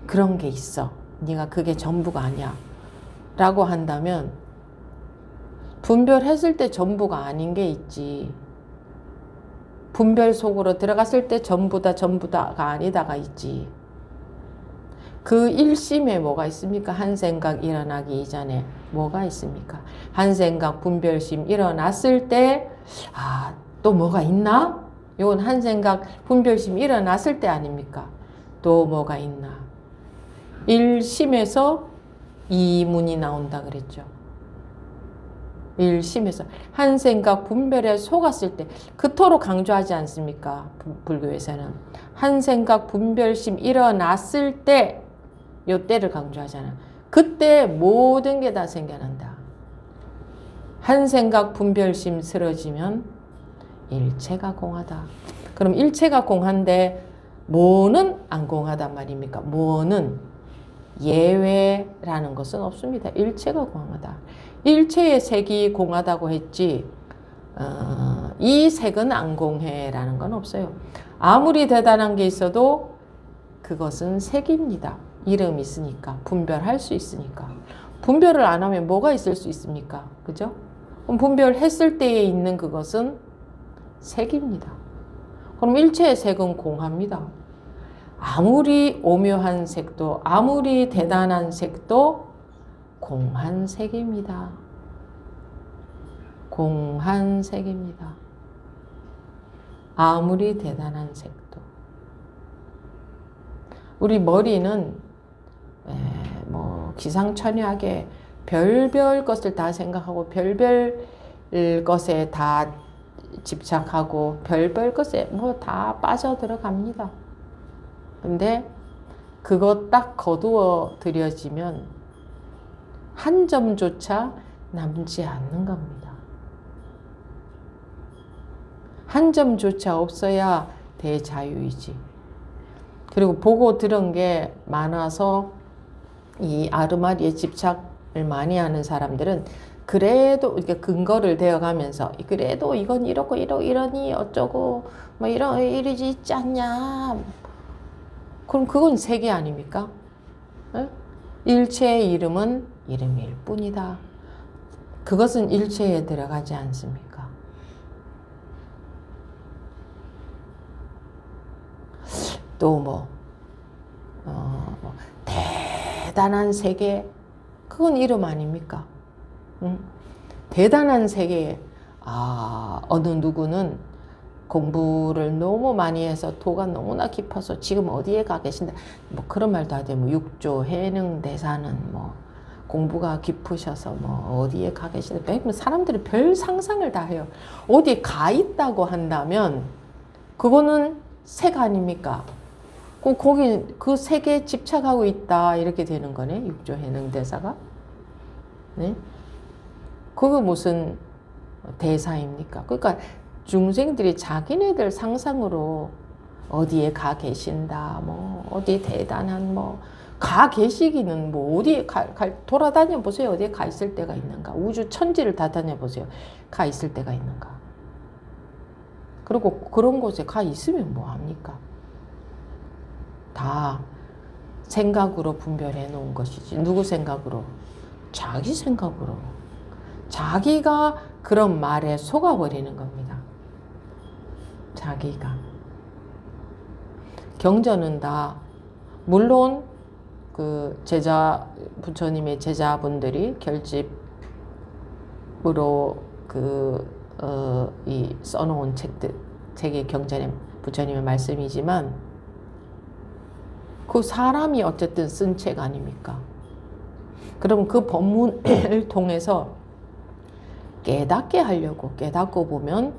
그런 게 있어. 네가 그게 전부가 아니야 라고 한다면, 분별했을 때 전부가 아닌 게 있지. 분별 속으로 들어갔을 때 전부다가 아니다가 있지. 그 일심에 뭐가 있습니까? 한 생각 일어나기 이전에 뭐가 있습니까? 한 생각 분별심 일어났을 때 또 뭐가 있나? 이건 한 생각 분별심 일어났을 때 아닙니까? 또 뭐가 있나? 일심에서 이문이 나온다 그랬죠. 일심에서 한 생각 분별에 속았을 때, 그토록 강조하지 않습니까? 불교에서는 한 생각 분별심 일어났을 때, 요 때를 강조하잖아. 그때 모든 게 다 생겨난다. 한 생각 분별심 쓰러지면 일체가 공하다. 그럼 일체가 공한데 뭐는 안 공하단 말입니까? 뭐는 예외라는 것은 없습니다. 일체가 공하다. 일체의 색이 공하다고 했지, 이 색은 안 공해라는 건 없어요. 아무리 대단한 게 있어도 그것은 색입니다. 이름이 있으니까, 분별할 수 있으니까. 분별을 안 하면 뭐가 있을 수 있습니까? 그죠? 그럼 분별했을 때에 있는 그것은 색입니다. 그럼 일체의 색은 공합니다. 아무리 오묘한 색도 아무리 대단한 색도 공한 색입니다. 공한 색입니다. 아무리 대단한 색도. 우리 머리는 뭐 기상천외하게 별별 것을 다 생각하고 별별 것에 다 집착하고 별별 것에 뭐 다 빠져들어갑니다. 근데 그거 딱 거두어 들여지면 한 점조차 남지 않는 겁니다. 한 점조차 없어야 대자유이지. 그리고 보고 들은 게 많아서 이 아르마리에 집착을 많이 하는 사람들은 그래도 이렇게 근거를 대어가면서 그래도 이건 이렇고 이러니 어쩌고 뭐 이러지 있지 않냐. 그럼 그건 색이 아닙니까? 에? 일체의 이름은 이름일 뿐이다. 그것은 일체에 들어가지 않습니까? 또 뭐 대단한 세계, 그건 이름 아닙니까? 응? 대단한 세계에 어느 누구는 공부를 너무 많이 해서 도가 너무나 깊어서 지금 어디에 가 계신다, 뭐 그런 말도 하죠. 뭐 육조 해능 대사는 뭐 공부가 깊으셔서 뭐 어디에 가 계신다. 사람들이 별 상상을 다 해요. 어디에 가 있다고 한다면 그거는 색 아닙니까? 거기 그 색에 집착하고 있다 이렇게 되는 거네. 육조 해능 대사가. 네? 그거 무슨 대사입니까? 그러니까 중생들이 자기네들 상상으로 어디에 가 계신다, 뭐 어디 대단한 뭐 가 계시기는 뭐 어디에 돌아다녀 보세요. 어디에 가 있을 때가 있는가? 우주 천지를 다 다녀보세요. 가 있을 때가 있는가? 그리고 그런 곳에 가 있으면 뭐 합니까? 다 생각으로 분별해 놓은 것이지. 누구 생각으로? 자기 생각으로. 자기가 그런 말에 속아버리는 겁니다. 자기가. 경전은 다 물론 그 부처님의 제자분들이 결집으로 이 써놓은 책의 경전에 부처님의 말씀이지만 그 사람이 어쨌든 쓴 책 아닙니까? 그럼 그 법문을 통해서 깨닫게 하려고, 깨닫고 보면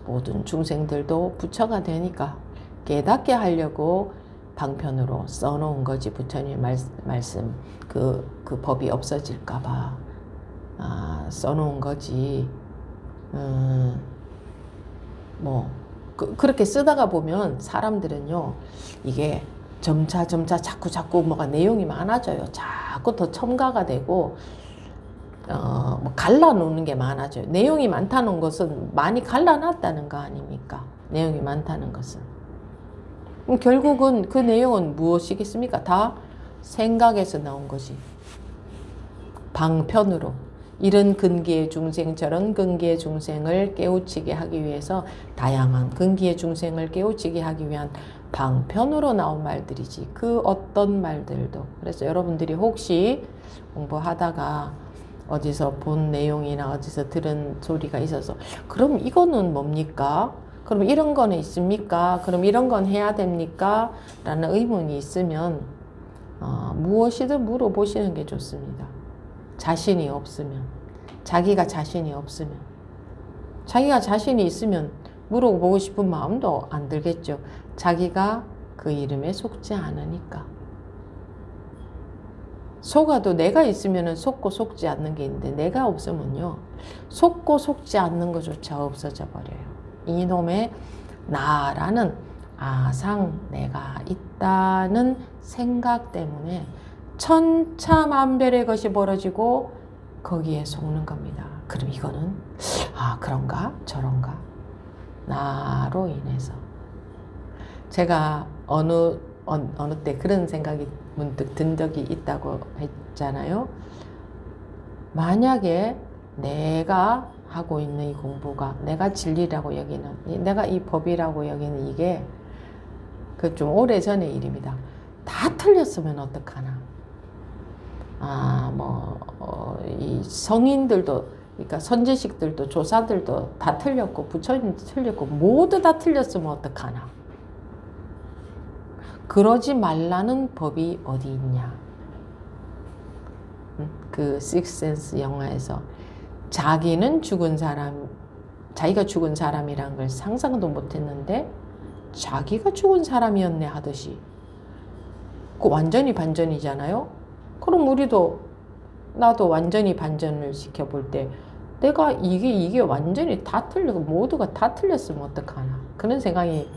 모든 중생들도 부처가 되니까 깨닫게 하려고 방편으로 써놓은 거지. 부처님의 말씀 그 법이 없어질까봐 써놓은 거지. 그렇게 쓰다가 보면 사람들은요, 이게 점차 자꾸 뭐가 내용이 많아져요. 자꾸 더 첨가가 되고 뭐 갈라놓는 게 많아져요. 내용이 많다는 것은 많이 갈라놨다는 거 아닙니까? 내용이 많다는 것은. 그럼 결국은 그 내용은 무엇이겠습니까? 다 생각에서 나온 거지. 방편으로. 이런 근기의 중생, 저런 근기의 중생을 깨우치게 하기 위해서 다양한 근기의 중생을 깨우치게 하기 위한 방편으로 나온 말들이지. 그 어떤 말들도. 그래서 여러분들이 혹시 공부하다가 어디서 본 내용이나 어디서 들은 소리가 있어서 그럼 이거는 뭡니까? 그럼 이런 거는 있습니까? 그럼 이런 건 해야 됩니까? 라는 의문이 있으면 무엇이든 물어보시는 게 좋습니다. 자신이 없으면, 자기가 자신이 없으면, 자기가 자신이 있으면 물어보고 싶은 마음도 안 들겠죠. 자기가 그 이름에 속지 않으니까. 속아도 내가 있으면 속고 속지 않는 게 있는데 내가 없으면요, 속고 속지 않는 것조차 없어져 버려요. 이놈의 나라는 아상, 내가 있다는 생각 때문에 천차만별의 것이 벌어지고 거기에 속는 겁니다. 그럼 이거는 그런가 저런가 나로 인해서. 제가 어느 때 그런 생각이 문득 든 적이 있다고 했잖아요. 만약에 내가 하고 있는 이 공부가 내가 진리라고 여기는, 내가 이 법이라고 여기는 이게 그 좀 오래전의 일입니다. 다 틀렸으면 어떡하나. 이 성인들도, 그러니까 선지식들도 조사들도 다 틀렸고 부처님도 틀렸고 모두 다 틀렸으면 어떡하나. 그러지 말라는 법이 어디 있냐. 그 식스센스 영화에서 자기는 죽은 사람, 자기가 죽은 사람이란 걸 상상도 못했는데 자기가 죽은 사람이었네 하듯이, 그 완전히 반전이잖아요. 그럼 나도 완전히 반전을 시켜볼 때 내가 이게 완전히 다 틀리고 모두가 다 틀렸으면 어떡하나, 그런 생각이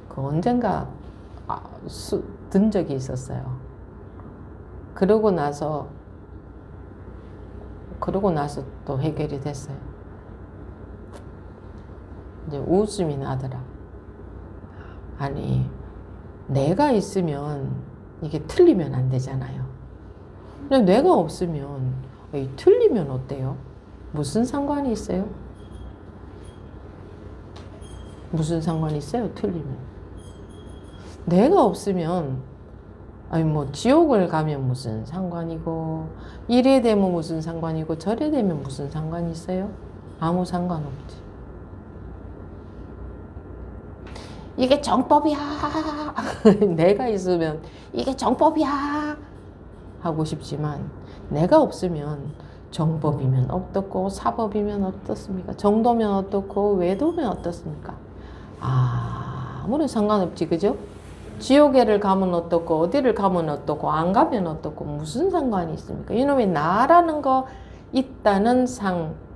그 언젠가 든 적이 있었어요. 그러고 나서 또 해결이 됐어요. 이제 웃음이 나더라. 아니, 내가 있으면 이게 틀리면 안 되잖아요. 근데 내가 없으면 틀리면 어때요? 무슨 상관이 있어요? 무슨 상관이 있어요? 틀리면. 내가 없으면 지옥을 가면 무슨 상관이고, 이래 되면 무슨 상관이고, 저래 되면 무슨 상관이 있어요? 아무 상관없지. 이게 정법이야. 내가 있으면 이게 정법이야 하고 싶지만, 내가 없으면 정법이면 어떻고 사법이면 어떻습니까? 정도면 어떻고 외도면 어떻습니까? 아무런 상관없지, 그죠? 지옥에를 가면 어떻고 어디를 가면 어떻고 안 가면 어떻고 무슨 상관이 있습니까? 이놈의 나라는 거 있다는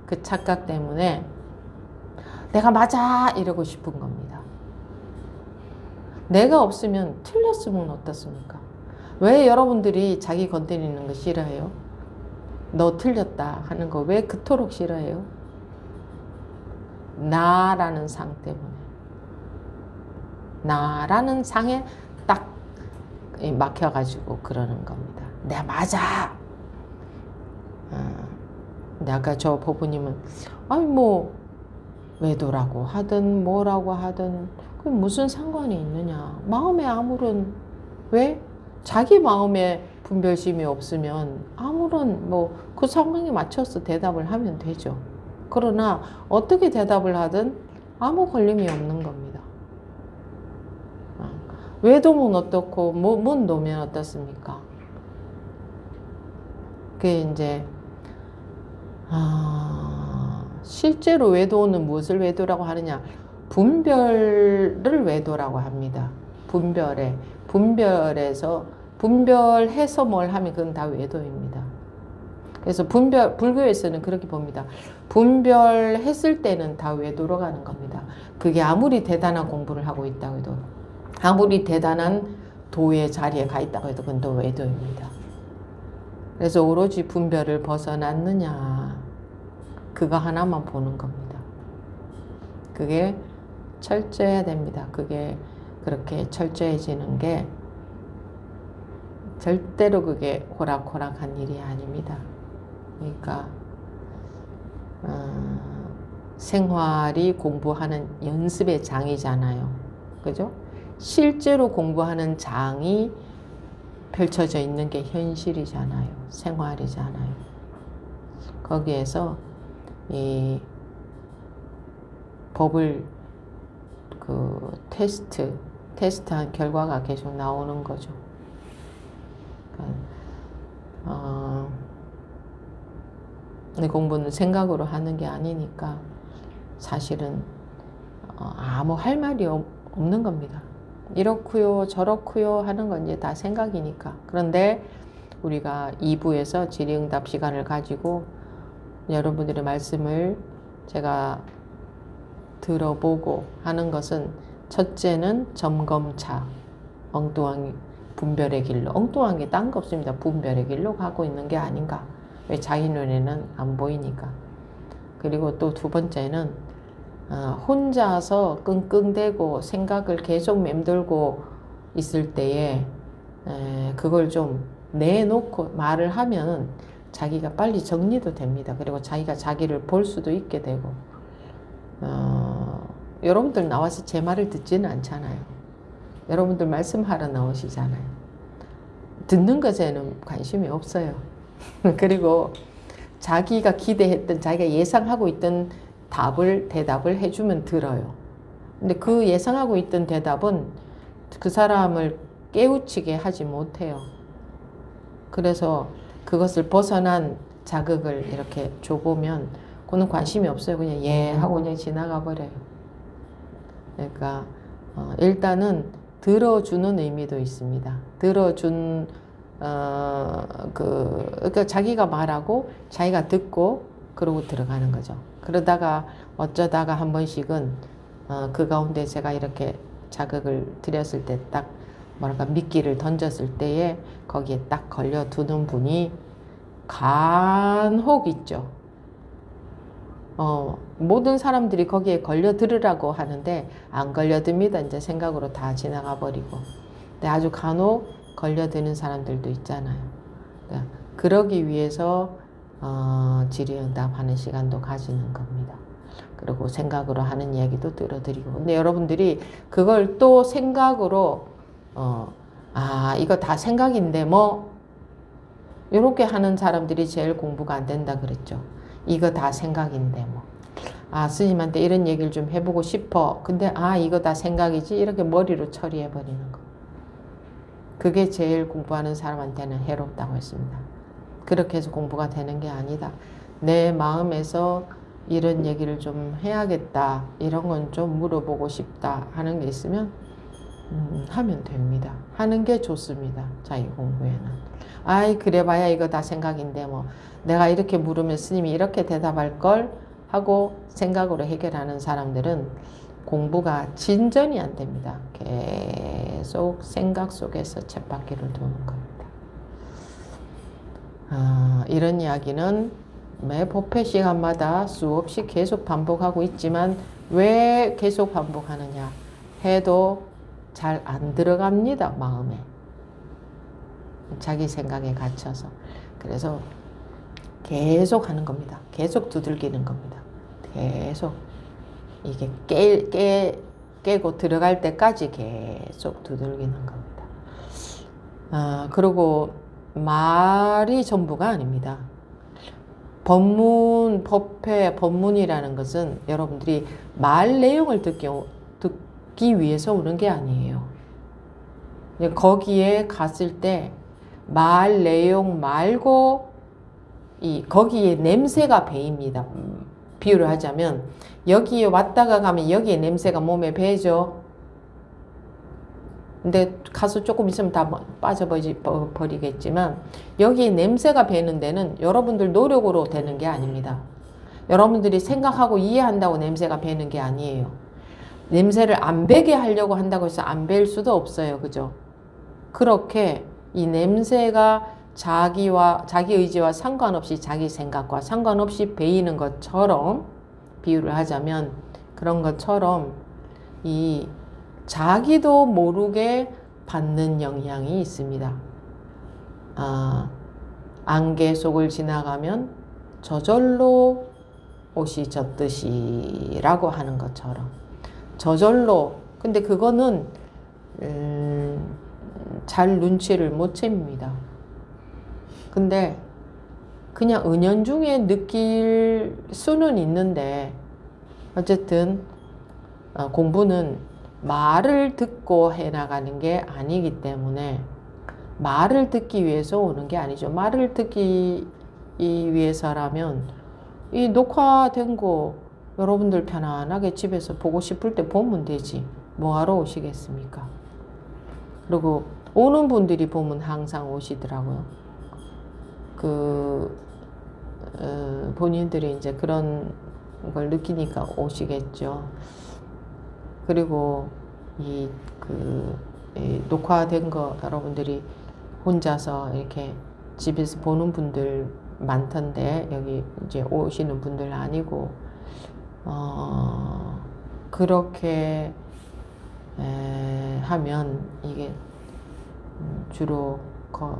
그 착각 때문에 내가 맞아 이러고 싶은 겁니다. 내가 없으면 틀렸으면 어떻습니까? 왜 여러분들이 자기 건드리는 거 싫어해요? 너 틀렸다 하는 거 왜 그토록 싫어해요? 나라는 상 때문에. 나라는 상에 딱 막혀가지고 그러는 겁니다. 내가 맞아. 근데 아까 저 보부님은 외도라고 하든 뭐라고 하든 그게 무슨 상관이 있느냐. 마음에 아무런, 왜? 자기 마음에 분별심이 없으면 아무런 그 상황에 맞춰서 대답을 하면 되죠. 그러나 어떻게 대답을 하든 아무 걸림이 없는 겁니다. 외도면 어떻고 뭔 노면 어떻습니까? 그게 이제 실제로 외도는 무엇을 외도라고 하느냐? 분별을 외도라고 합니다. 분별해서 뭘 하면 그건 다 외도입니다. 그래서 불교에서는 그렇게 봅니다. 분별했을 때는 다 외도로 가는 겁니다. 그게 아무리 대단한 공부를 하고 있다고 해도, 아무리 대단한 도의 자리에 가 있다고 해도 그건 또 외도입니다. 그래서 오로지 분별을 벗어났느냐, 그거 하나만 보는 겁니다. 그게 철저해야 됩니다. 그게 그렇게 철저해지는 게 절대로 그게 호락호락한 일이 아닙니다. 그러니까 생활이 공부하는 연습의 장이잖아요. 그죠? 실제로 공부하는 장이 펼쳐져 있는 게 현실이잖아요. 생활이잖아요. 거기에서 이 법을 테스트한 결과가 계속 나오는 거죠. 내 공부는 생각으로 하는 게 아니니까 사실은 아무 할 말이 없는 겁니다. 이렇고요 저렇고요 하는 건 이제 다 생각이니까. 그런데 우리가 2부에서 질의응답 시간을 가지고 여러분들의 말씀을 제가 들어보고 하는 것은, 첫째는 점검차, 엉뚱한 분별의 길로, 엉뚱한 게 딴 거 없습니다. 분별의 길로 가고 있는 게 아닌가. 왜? 자기 눈에는 안 보이니까. 그리고 또 두 번째는 혼자서 끙끙대고 생각을 계속 맴돌고 있을 때에 그걸 좀 내놓고 말을 하면 자기가 빨리 정리도 됩니다. 그리고 자기가 자기를 볼 수도 있게 되고, 여러분들 나와서 제 말을 듣지는 않잖아요. 여러분들 말씀하러 나오시잖아요. 듣는 것에는 관심이 없어요. 그리고 자기가 기대했던, 자기가 예상하고 있던 대답을 해주면 들어요. 근데 그 예상하고 있던 대답은 그 사람을 깨우치게 하지 못해요. 그래서 그것을 벗어난 자극을 이렇게 줘보면 그는 관심이 없어요. 그냥 예 하고 그냥 지나가 버려요. 그러니까 일단은 들어주는 의미도 있습니다. 그러니까 자기가 말하고 자기가 듣고 그러고 들어가는 거죠. 그러다가 어쩌다가 한 번씩은 그 가운데 제가 이렇게 자극을 드렸을 때 딱 뭐랄까 미끼를 던졌을 때에 거기에 딱 걸려두는 분이 간혹 있죠. 모든 사람들이 거기에 걸려들으라고 하는데 안 걸려듭니다. 이제 생각으로 다 지나가 버리고. 근데 아주 간혹 걸려드는 사람들도 있잖아요. 그러니까 그러기 위해서 질의응답하는 시간도 가지는 겁니다. 그리고 생각으로 하는 이야기도 들어드리고. 근데 여러분들이 그걸 또 생각으로 이거 다 생각인데 뭐 이렇게 하는 사람들이 제일 공부가 안 된다 그랬죠. 이거 다 생각인데 뭐. 스님한테 이런 얘기를 좀 해보고 싶어. 근데 이거 다 생각이지. 이렇게 머리로 처리해 버리는 거. 그게 제일 공부하는 사람한테는 해롭다고 했습니다. 그렇게 해서 공부가 되는 게 아니다. 내 마음에서 이런 얘기를 좀 해야겠다. 이런 건 좀 물어보고 싶다 하는 게 있으면 하면 됩니다. 하는 게 좋습니다. 자기 공부에는. 그래봐야 이거 다 생각인데 뭐 내가 이렇게 물으면 스님이 이렇게 대답할 걸 하고 생각으로 해결하는 사람들은 공부가 진전이 안 됩니다. 계속 생각 속에서 쳇바퀴를 도는 겁니다. 이런 이야기는 매 법회 시간마다 수없이 계속 반복하고 있지만 왜 계속 반복하느냐 해도 잘 안 들어갑니다. 마음에. 자기 생각에 갇혀서. 그래서 계속 하는 겁니다. 계속 두들기는 겁니다. 계속 이게 깨고 들어갈 때까지 계속 두들기는 겁니다. 그리고 말이 전부가 아닙니다. 법회, 법문이라는 것은 여러분들이 말 내용을 듣기 위해서 오는 게 아니에요. 거기에 갔을 때 말 내용 말고 거기에 냄새가 배입니다. 비유를 하자면 여기에 왔다가 가면 여기에 냄새가 몸에 배죠. 근데 가서 조금 있으면 다 빠져버리겠지만 여기에 냄새가 배는 데는 여러분들 노력으로 되는 게 아닙니다. 여러분들이 생각하고 이해한다고 냄새가 배는 게 아니에요. 냄새를 안 배게 하려고 한다고 해서 안 배일 수도 없어요. 그죠? 그렇게 이 냄새가 자기 의지와 상관없이 자기 생각과 상관없이 배이는 것처럼 비유를 하자면 그런 것처럼 이 자기도 모르게 받는 영향이 있습니다. 안개 속을 지나가면 저절로 옷이 젖듯이 라고 하는 것처럼 저절로. 근데 그거는 잘 눈치를 못 챕니다. 근데 그냥 은연중에 느낄 수는 있는데 어쨌든 공부는 말을 듣고 해나가는 게 아니기 때문에 말을 듣기 위해서 오는 게 아니죠. 말을 듣기 위해서라면 이 녹화된 거 여러분들 편안하게 집에서 보고 싶을 때 보면 되지. 뭐하러 오시겠습니까? 그리고 오는 분들이 보면 항상 오시더라고요. 본인들이 이제 그런 걸 느끼니까 오시겠죠. 그리고 이 녹화된 거 여러분들이 혼자서 이렇게 집에서 보는 분들 많던데 여기 이제 오시는 분들 아니고 그렇게 하면 이게 주로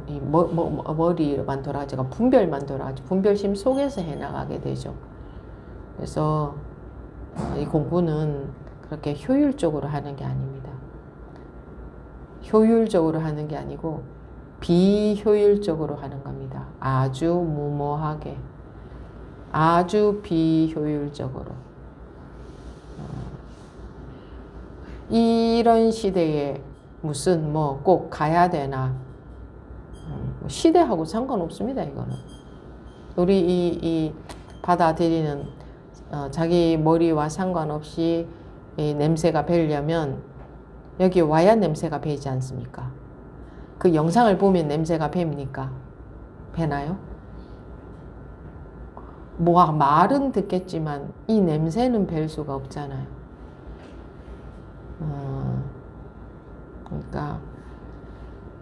이 머리만 돌아가지고 분별만 돌아가지고 분별심 속에서 해나가게 되죠. 그래서 이 공부는 그렇게 효율적으로 하는 게 아닙니다. 효율적으로 하는 게 아니고 비효율적으로 하는 겁니다. 아주 무모하게, 아주 비효율적으로. 이런 시대에 무슨 뭐 꼭 가야 되나, 시대하고 상관없습니다. 이거는 우리 이 받아들이는 자기 머리와 상관없이 이 냄새가 배려면 여기 와야 냄새가 배지 않습니까? 그 영상을 보면 냄새가 배?입니까? 배나요? 뭐 말은 듣겠지만 이 냄새는 뵐 수가 없잖아요. 그러니까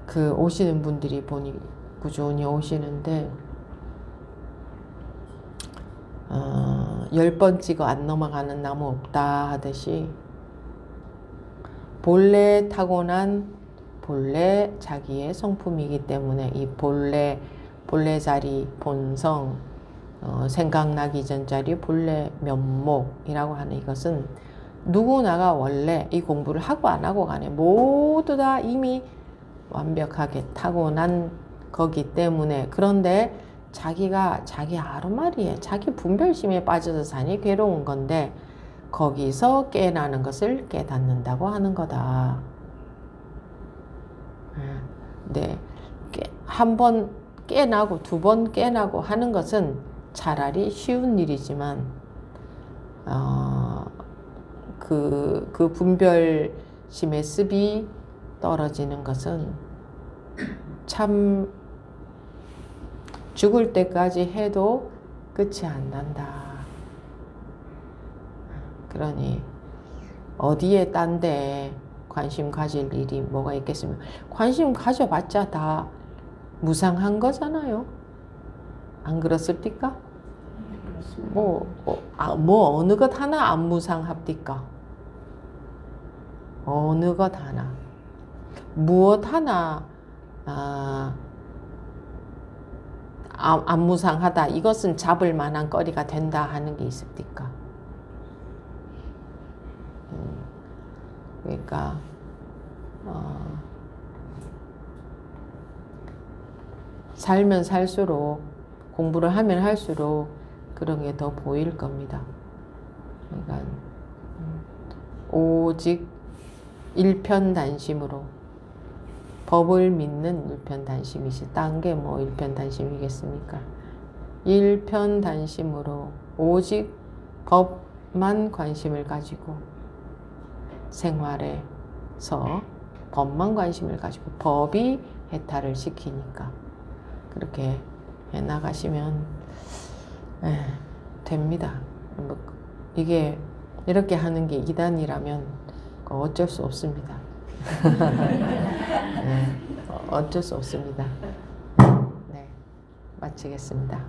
그 오시는 분들이 보니 꾸준히 오시는데 10번 찍어 안 넘어가는 나무 없다 하듯이 본래 타고난 본래 자기의 성품이기 때문에 이 본래 자리 본성 생각나기 전 자리 본래 면목이라고 하는 이것은 누구나가 원래 이 공부를 하고 안 하고 간에 모두 다 이미 완벽하게 타고난 거기 때문에 그런데 자기가 자기 아르마리에 자기 분별심에 빠져서 사니 괴로운 건데 거기서 깨어나는 것을 깨닫는다고 하는 거다. 네, 한 번 깨나고 두 번 깨나고 하는 것은 차라리 쉬운 일이지만 그 분별심의 습이 떨어지는 것은 참 죽을 때까지 해도 끝이 안 난다. 그러니 어디에 딴 데 관심 가질 일이 뭐가 있겠습니까? 관심 가져봤자 다 무상한 거잖아요. 안 그렇습니까? 뭐 어느 것 하나 안 무상합니까? 어느 것 하나 무엇 하나 안 무상하다. 이것은 잡을 만한 거리가 된다 하는 게 있습니까? 그러니까 살면 살수록 공부를 하면 할수록 그런 게 더 보일 겁니다. 그러니까 오직 일편단심으로 법을 믿는 일편단심이지 딴 게 뭐 일편단심이겠습니까? 일편단심으로 오직 법만 관심을 가지고 생활에서 법만 관심을 가지고 법이 해탈을 시키니까 그렇게 해나가시면 됩니다. 뭐 이게 이렇게 하는 게 이단이라면 어쩔 수 없습니다. 네, 어쩔 수 없습니다. 네, 마치겠습니다.